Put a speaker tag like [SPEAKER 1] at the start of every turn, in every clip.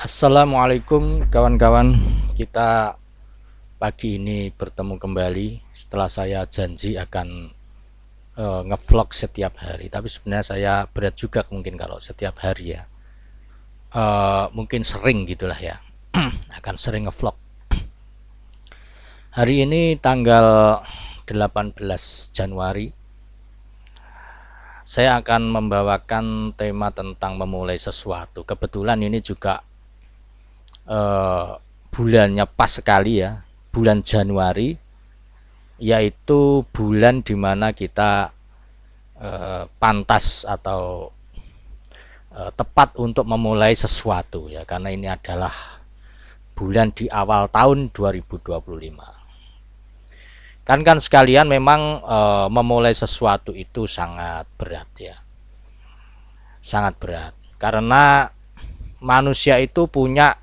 [SPEAKER 1] Assalamualaikum kawan-kawan. Kita pagi ini bertemu kembali setelah saya janji akan ngevlog setiap hari. Tapi sebenarnya saya berat juga mungkin kalau setiap hari ya. Mungkin sering gitulah ya. Akan sering ngevlog. Hari ini tanggal 18 Januari. Saya akan membawakan tema tentang memulai sesuatu. Kebetulan ini juga bulannya pas sekali ya, bulan Januari, yaitu bulan dimana kita pantas atau tepat untuk memulai sesuatu ya, karena ini adalah bulan di awal tahun 2025. Kan sekalian, memang memulai sesuatu itu sangat berat ya, sangat berat, karena manusia itu punya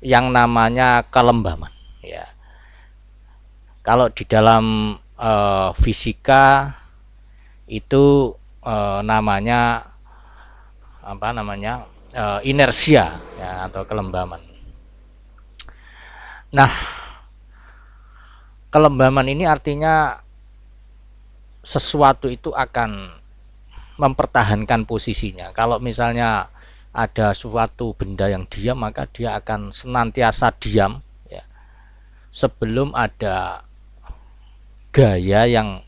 [SPEAKER 1] yang namanya kelembaman ya. Kalau di dalam fisika itu namanya inersia ya, atau kelembaman. Nah, kelembaman ini artinya sesuatu itu akan mempertahankan posisinya. Kalau misalnya ada suatu benda yang diam, maka dia akan senantiasa diam ya, sebelum ada gaya yang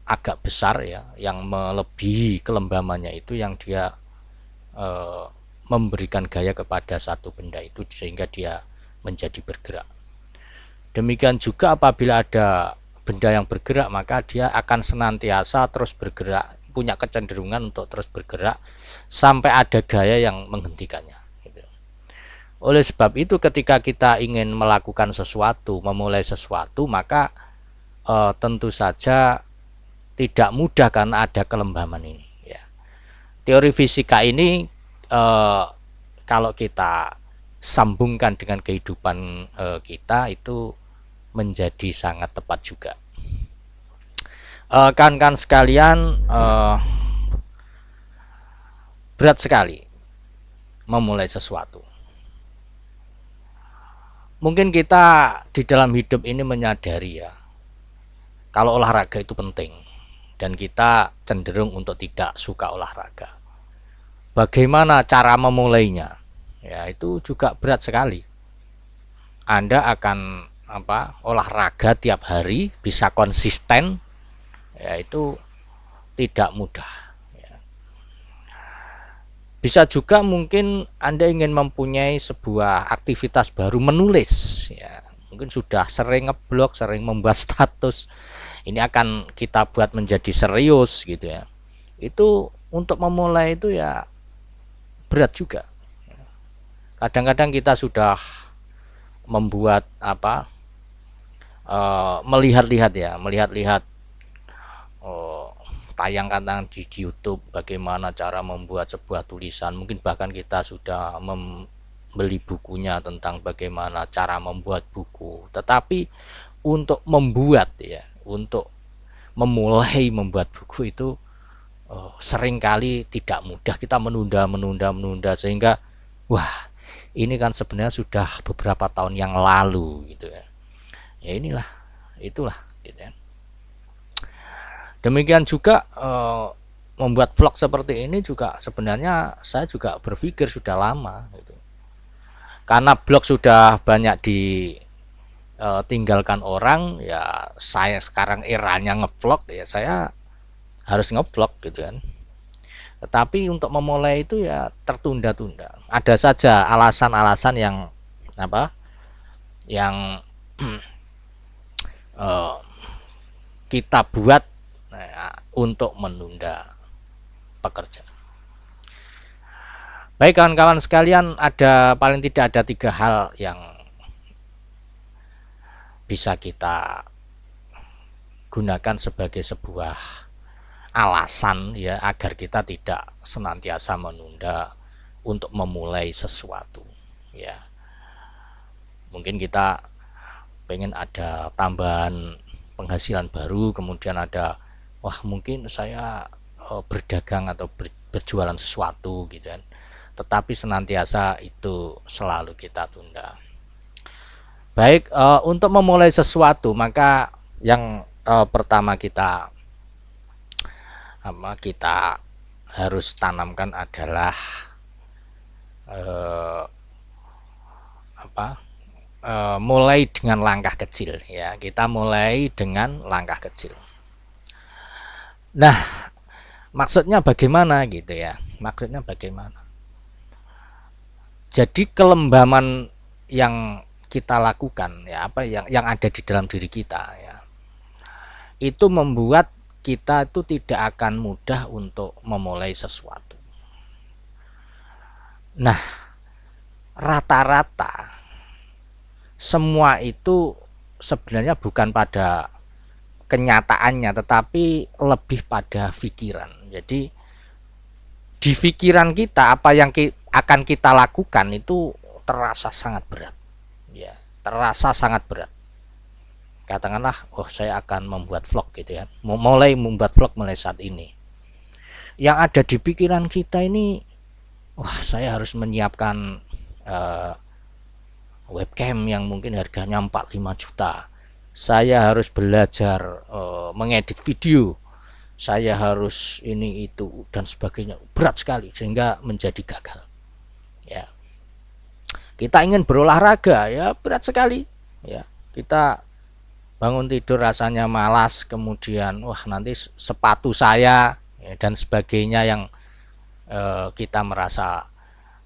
[SPEAKER 1] agak besar ya, yang melebihi kelembamannya itu, yang dia memberikan gaya kepada satu benda itu sehingga dia menjadi bergerak. Demikian juga apabila ada benda yang bergerak, maka dia akan senantiasa terus bergerak, punya kecenderungan untuk terus bergerak sampai ada gaya yang menghentikannya. Oleh sebab itu, ketika kita ingin melakukan sesuatu, memulai sesuatu, maka tentu saja tidak mudah karena ada kelembaman ini ya. Teori fisika ini kalau kita sambungkan dengan kehidupan kita, itu menjadi sangat tepat juga. Kan sekalian, berat sekali memulai sesuatu. Mungkin kita di dalam hidup ini menyadari ya, kalau olahraga itu penting, dan kita cenderung untuk tidak suka olahraga. Bagaimana cara memulainya? Ya, itu juga berat sekali. Anda akan olahraga tiap hari, bisa konsisten, ya itu tidak mudah ya. Bisa juga mungkin Anda ingin mempunyai sebuah aktivitas baru, menulis ya. Mungkin sudah sering ngeblog, sering membuat status, ini akan kita buat menjadi serius gitu ya. Itu untuk memulai itu ya berat juga. Kadang-kadang kita sudah membuat melihat-lihat tayangan di YouTube bagaimana cara membuat sebuah tulisan. Mungkin bahkan kita sudah membeli bukunya tentang bagaimana cara membuat buku. Tetapi untuk membuat ya, untuk memulai membuat buku itu seringkali tidak mudah. Kita menunda sehingga wah, ini kan sebenarnya sudah beberapa tahun yang lalu gitu ya. Ya inilah, itulah gitu ya. Demikian juga membuat vlog seperti ini juga sebenarnya saya juga berpikir sudah lama gitu. Karena blog sudah banyak ditinggalkan orang ya, saya sekarang eranya ngevlog ya, saya harus ngevlog gitu kan. Tetapi untuk memulai itu ya tertunda-tunda. Ada saja alasan-alasan yang yang kita buat untuk menunda pekerjaan. Baik kawan-kawan sekalian, ada paling tidak ada 3 hal yang bisa kita gunakan sebagai sebuah alasan ya, agar kita tidak senantiasa menunda untuk memulai sesuatu ya. Mungkin kita pengen ada tambahan penghasilan baru, kemudian ada wah mungkin saya berdagang atau berjualan sesuatu gitu kan. tetapi senantiasa itu selalu kita tunda. Baik, untuk memulai sesuatu maka yang pertama kita harus tanamkan adalah mulai dengan langkah kecil ya. Kita mulai dengan langkah kecil. Nah, maksudnya bagaimana gitu ya? Maksudnya bagaimana? Jadi kelembaman yang kita lakukan ya, apa yang ada di dalam diri kita ya, itu membuat kita itu tidak akan mudah untuk memulai sesuatu. Nah, rata-rata semua itu sebenarnya bukan pada kenyataannya, tetapi lebih pada pikiran. Jadi di pikiran kita apa yang akan kita lakukan itu terasa sangat berat ya, terasa sangat berat. Katakanlah, oh saya akan membuat vlog gitu ya, mulai membuat vlog mulai saat ini. Yang ada di pikiran kita ini, wah saya harus menyiapkan webcam yang mungkin harganya 4-5 juta. Saya harus belajar mengedit video. Saya harus ini itu dan sebagainya. Berat sekali sehingga menjadi gagal. Ya. Kita ingin berolahraga ya, berat sekali. Ya. Kita bangun tidur rasanya malas, kemudian wah nanti sepatu saya ya, dan sebagainya yang kita merasa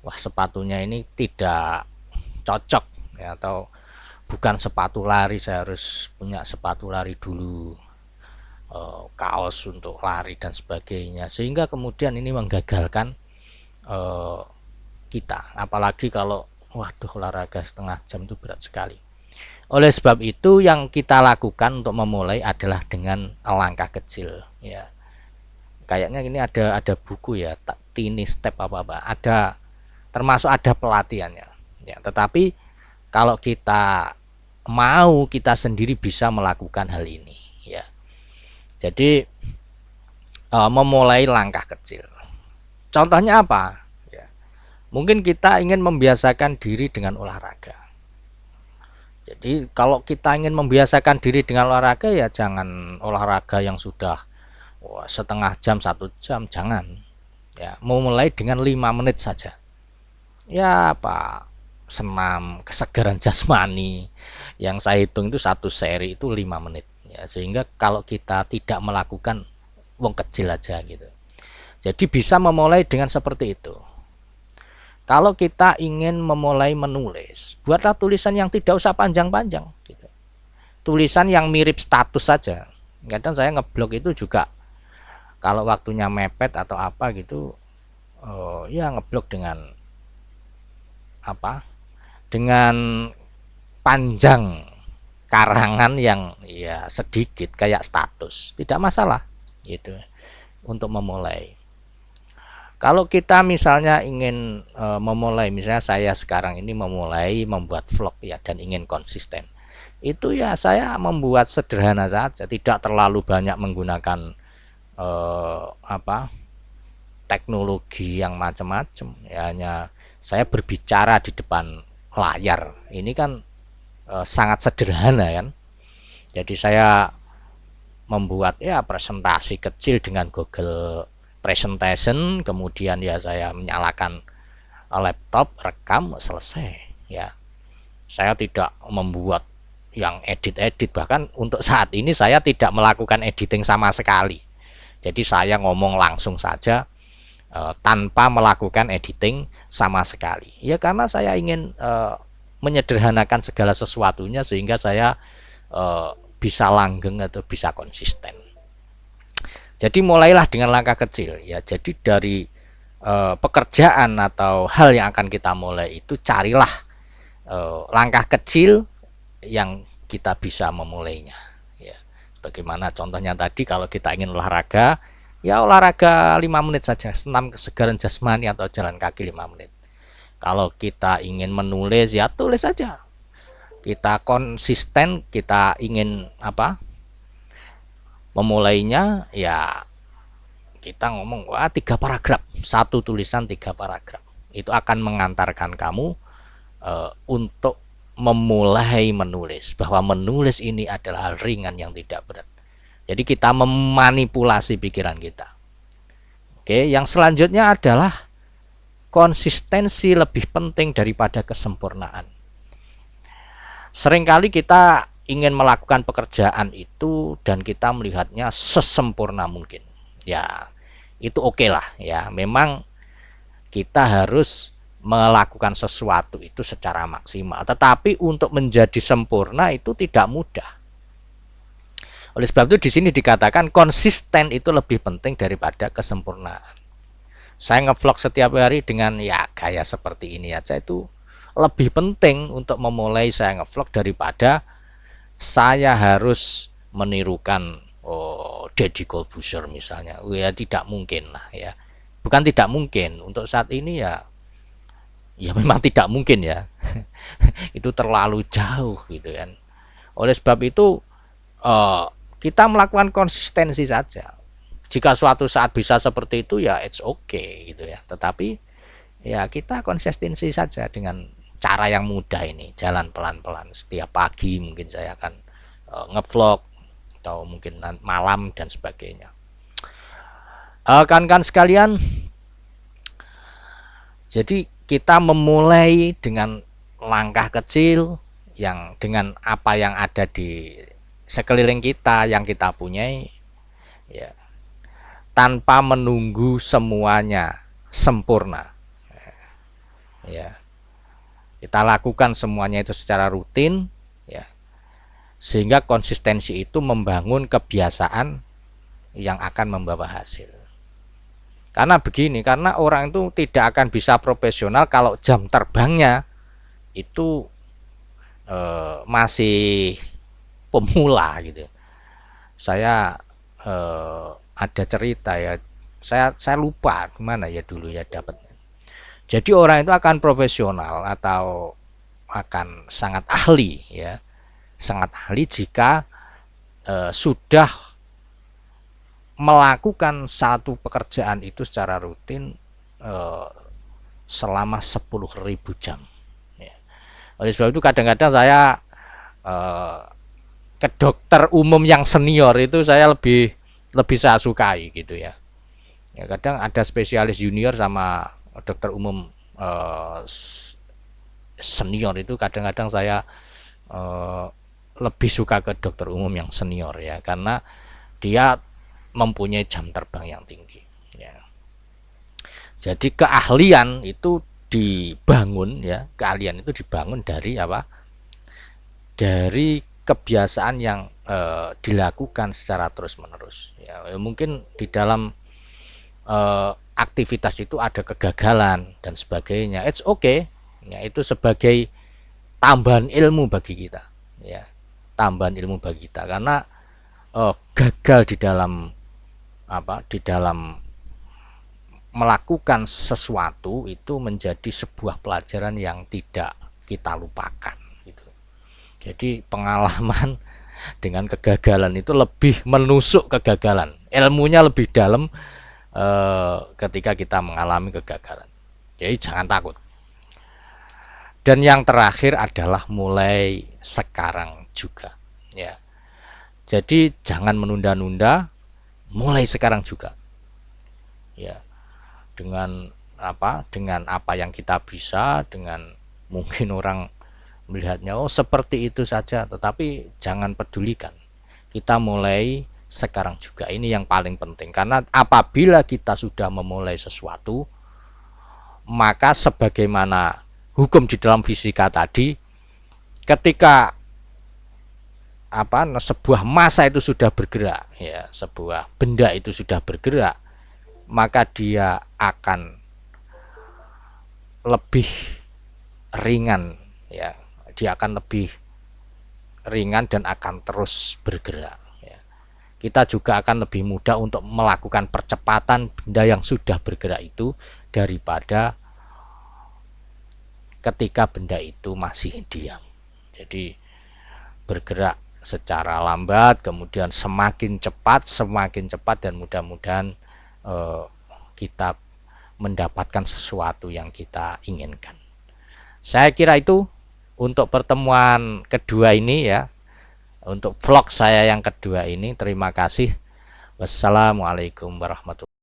[SPEAKER 1] wah sepatunya ini tidak cocok ya, atau bukan sepatu lari, saya harus punya sepatu lari dulu, kaos untuk lari dan sebagainya, sehingga kemudian ini menggagalkan kita, apalagi kalau waduh olahraga setengah jam itu berat sekali. Oleh sebab itu yang kita lakukan untuk memulai adalah dengan langkah kecil ya. Kayaknya ini ada buku ya, tiny step apa ada, termasuk ada pelatihannya ya. Tetapi kalau kita mau, kita sendiri bisa melakukan hal ini ya. Jadi memulai langkah kecil. Contohnya apa ya? Mungkin kita ingin membiasakan diri dengan olahraga. Jadi kalau kita ingin membiasakan diri dengan olahraga ya jangan olahraga yang sudah setengah jam, 1 jam, jangan ya. Mau mulai dengan 5 menit saja ya, apa senam kesegaran jasmani yang saya hitung itu satu seri itu 5 menit ya, sehingga kalau kita tidak melakukan wong kecil aja gitu. Jadi bisa memulai dengan seperti itu. Kalau kita ingin memulai menulis, buatlah tulisan yang tidak usah panjang-panjang gitu. Tulisan yang mirip status saja. Kadang saya ngeblog itu juga kalau waktunya mepet atau apa gitu, ya ngeblog dengan apa? Dengan panjang karangan yang ya sedikit kayak status, tidak masalah gitu untuk memulai. Kalau kita misalnya ingin memulai, misalnya saya sekarang ini memulai membuat vlog ya dan ingin konsisten, itu ya saya membuat sederhana saja, tidak terlalu banyak menggunakan teknologi yang macam-macam ya, hanya saya berbicara di depan layar. Ini kan sangat sederhana kan. Jadi saya membuat ya presentasi kecil dengan Google Presentation, kemudian ya saya menyalakan laptop, rekam, selesai ya. Saya tidak membuat yang edit-edit, bahkan untuk saat ini saya tidak melakukan editing sama sekali. Jadi saya ngomong langsung saja tanpa melakukan editing sama sekali ya, karena saya ingin menyederhanakan segala sesuatunya sehingga saya bisa langgeng atau bisa konsisten. Jadi mulailah dengan langkah kecil ya. Jadi dari pekerjaan atau hal yang akan kita mulai itu carilah langkah kecil yang kita bisa memulainya ya. Bagaimana contohnya tadi, kalau kita ingin olahraga ya olahraga 5 menit saja, senam kesegaran jasmani atau jalan kaki 5 menit. Kalau kita ingin menulis ya tulis saja. Kita konsisten, kita ingin memulainya ya kita ngomong 3 paragraf, satu tulisan 3 paragraf itu akan mengantarkan kamu untuk memulai menulis, bahwa menulis ini adalah hal ringan yang tidak berat. Jadi kita memanipulasi pikiran kita. Oke, yang selanjutnya adalah konsistensi lebih penting daripada kesempurnaan. Seringkali kita ingin melakukan pekerjaan itu dan kita melihatnya sesempurna mungkin. Ya, itu oke lah ya. Memang kita harus melakukan sesuatu itu secara maksimal. Tetapi untuk menjadi sempurna itu tidak mudah. Oleh sebab itu di sini dikatakan konsisten itu lebih penting daripada kesempurnaan. Saya ngevlog setiap hari dengan ya gaya seperti ini aja itu lebih penting untuk memulai saya ngevlog daripada saya harus menirukan Deddy Corbuzier misalnya. Ya tidak mungkin lah ya. Bukan tidak mungkin, untuk saat ini ya memang tidak mungkin ya. Itu terlalu jauh gitu kan. Oleh sebab itu kita melakukan konsistensi saja. Jika suatu saat bisa seperti itu ya it's okay gitu ya. Tetapi ya kita konsistensi saja dengan cara yang mudah ini, jalan pelan-pelan. Setiap pagi mungkin saya akan ngevlog atau mungkin malam dan sebagainya. Kan sekalian, jadi kita memulai dengan langkah kecil yang dengan apa yang ada di sekeliling kita yang kita punyai ya, tanpa menunggu semuanya sempurna ya. Kita lakukan semuanya itu secara rutin ya, sehingga konsistensi itu membangun kebiasaan yang akan membawa hasil. Karena begini, karena orang itu tidak akan bisa profesional kalau jam terbangnya itu masih pemula gitu. Saya ada cerita ya, saya lupa gimana ya dulu ya dapatnya. Jadi orang itu akan profesional atau akan sangat ahli ya, sangat ahli jika sudah melakukan satu pekerjaan itu secara rutin selama 10.000 jam ya. Oleh sebab itu kadang-kadang saya ke dokter umum yang senior itu saya lebih saya sukai gitu ya. Ya kadang ada spesialis junior sama dokter umum senior itu kadang-kadang saya lebih suka ke dokter umum yang senior ya, karena dia mempunyai jam terbang yang tinggi ya. Jadi keahlian itu dibangun ya, keahlian itu dibangun dari apa? Dari kebiasaan yang dilakukan secara terus-menerus ya. Mungkin di dalam aktivitas itu ada kegagalan dan sebagainya, it's okay ya, itu sebagai tambahan ilmu bagi kita ya, tambahan ilmu bagi kita, karena gagal di dalam di dalam melakukan sesuatu itu menjadi sebuah pelajaran yang tidak kita lupakan gitu. Jadi pengalaman dengan kegagalan itu lebih menusuk kegagalan, ilmunya lebih dalam ketika kita mengalami kegagalan. Jadi jangan takut. Dan yang terakhir adalah mulai sekarang juga ya. Jadi jangan menunda-nunda, mulai sekarang juga ya, dengan apa yang kita bisa, dengan mungkin orang melihatnya seperti itu saja, tetapi jangan pedulikan, kita mulai sekarang juga. Ini yang paling penting, karena apabila kita sudah memulai sesuatu, maka sebagaimana hukum di dalam fisika tadi, ketika sebuah massa itu sudah bergerak ya, sebuah benda itu sudah bergerak, maka dia akan lebih ringan ya, dia akan lebih ringan dan akan terus bergerak ya. Kita juga akan lebih mudah untuk melakukan percepatan benda yang sudah bergerak itu daripada ketika benda itu masih diam. Jadi bergerak secara lambat, kemudian semakin cepat, dan mudah-mudahan kita mendapatkan sesuatu yang kita inginkan. Saya kira itu untuk pertemuan kedua ini ya, untuk vlog saya yang kedua ini. Terima kasih. Wassalamualaikum warahmatullahi wabarakatuh.